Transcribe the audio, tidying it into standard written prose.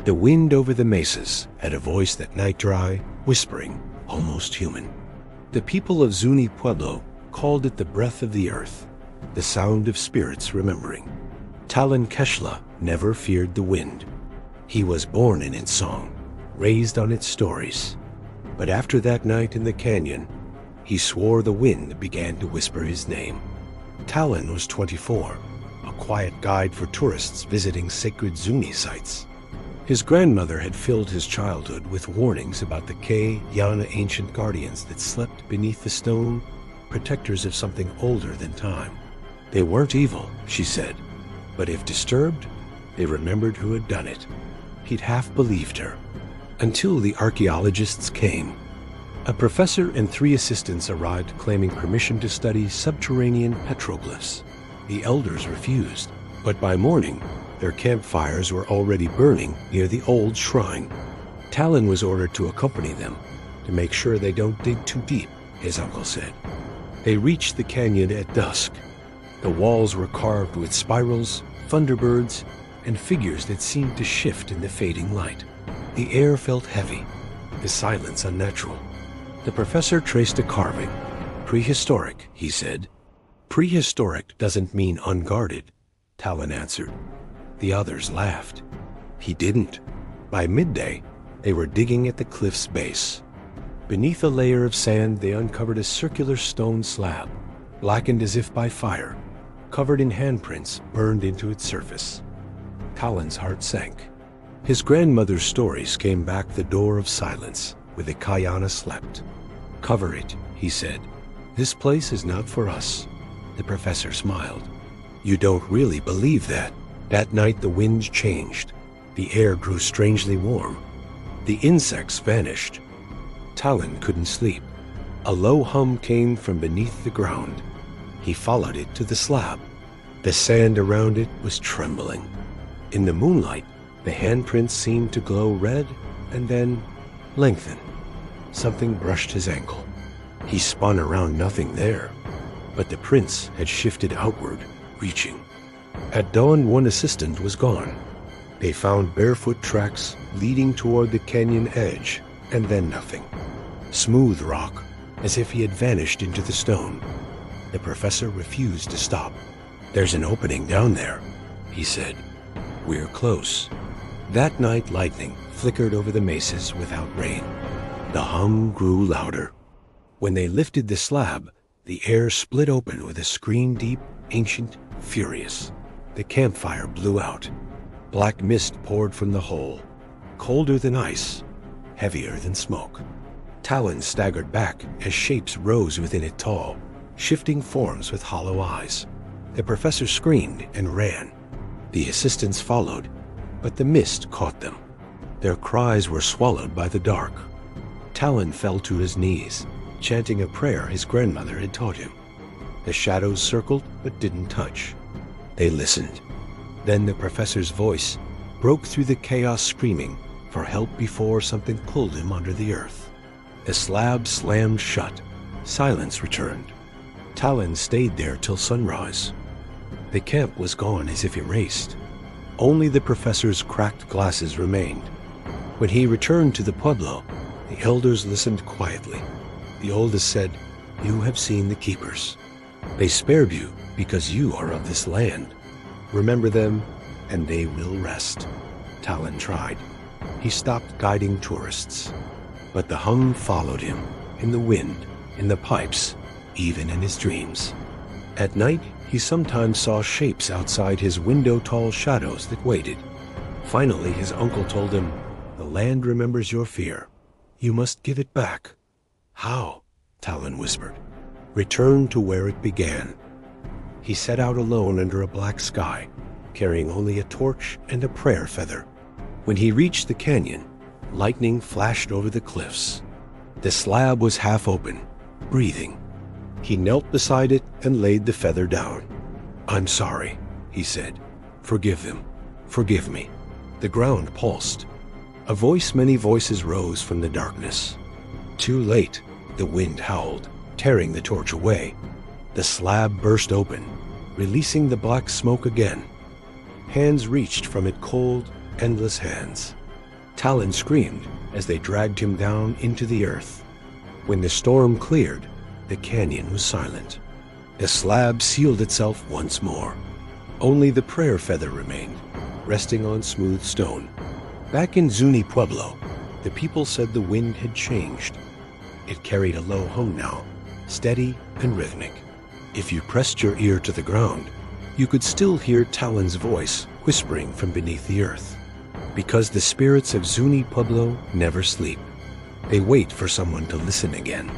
The wind over the mesas had a voice that night dry, whispering, almost human. The people of Zuni Pueblo called it the breath of the earth, the sound of spirits remembering. Talon Keshla never feared the wind. He was born in its song, raised on its stories. But after that night in the canyon, he swore the wind began to whisper his name. Talon was 24, a quiet guide for tourists visiting sacred Zuni sites. His grandmother had filled his childhood with warnings about the Yana ancient guardians that slept beneath the stone, protectors of something older than time. They weren't evil, she said, but if disturbed, they remembered who had done it. He'd half believed her, until the archaeologists came. A professor and 3 assistants arrived claiming permission to study subterranean petroglyphs. The elders refused, but by morning, their campfires were already burning near the old shrine. Talon was ordered to accompany them, to make sure they don't dig too deep, his uncle said. They reached the canyon at dusk. The walls were carved with spirals, thunderbirds, and figures that seemed to shift in the fading light. The air felt heavy, the silence unnatural. The professor traced a carving. Prehistoric, he said. Prehistoric doesn't mean unguarded, Talon answered. The others laughed. He didn't. By midday, they were digging at the cliff's base. Beneath a layer of sand, they uncovered a circular stone slab, blackened as if by fire, covered in handprints burned into its surface. Talon's heart sank. His grandmother's stories came back the door of silence, where the Kayana slept. Cover it, he said. This place is not for us. The professor smiled. You don't really believe that. That night the wind changed. The air grew strangely warm. The insects vanished. Talon couldn't sleep. A low hum came from beneath the ground. He followed it to the slab. The sand around it was trembling. In the moonlight, the handprints seemed to glow red and then lengthen. Something brushed his ankle. He spun around, nothing there. But the prints had shifted outward, reaching. At dawn, 1 assistant was gone. They found barefoot tracks leading toward the canyon edge, and then nothing. Smooth rock, as if he had vanished into the stone. The professor refused to stop. There's an opening down there, he said. We're close. That night, lightning flickered over the mesas without rain. The hum grew louder. When they lifted the slab, the air split open with a scream deep, ancient, furious. The campfire blew out. Black mist poured from the hole, colder than ice, heavier than smoke. Talon staggered back as shapes rose within it tall, shifting forms with hollow eyes. The professor screamed and ran. The assistants followed, but the mist caught them. Their cries were swallowed by the dark. Talon fell to his knees, chanting a prayer his grandmother had taught him. The shadows circled but didn't touch. They listened. Then the professor's voice broke through the chaos, screaming for help before something pulled him under the earth. The slab slammed shut. Silence returned. Talon stayed there till sunrise. The camp was gone as if erased. Only the professor's cracked glasses remained. When he returned to the Pueblo, the elders listened quietly. The oldest said, "You have seen the keepers. They spared you because you are of this land. Remember them, and they will rest." Talon tried. He stopped guiding tourists. But the hum followed him, in the wind, in the pipes, even in his dreams. At night, he sometimes saw shapes outside his window, tall shadows that waited. Finally, his uncle told him, "The land remembers your fear. You must give it back." "How?" Talon whispered. "Return to where it began." He set out alone under a black sky, carrying only a torch and a prayer feather. When he reached the canyon, lightning flashed over the cliffs. The slab was half open, breathing. He knelt beside it and laid the feather down. "I'm sorry," he said. "Forgive them. Forgive me." The ground pulsed. A voice, many voices rose from the darkness. Too late, the wind howled, tearing the torch away. The slab burst open, releasing the black smoke again. Hands reached from it, cold, endless hands. Talon screamed as they dragged him down into the earth. When the storm cleared, the canyon was silent. The slab sealed itself once more. Only the prayer feather remained, resting on smooth stone. Back in Zuni Pueblo, the people said the wind had changed. It carried a low hum now, steady and rhythmic. If you pressed your ear to the ground, you could still hear Talon's voice whispering from beneath the earth. Because the spirits of Zuni Pueblo never sleep. They wait for someone to listen again.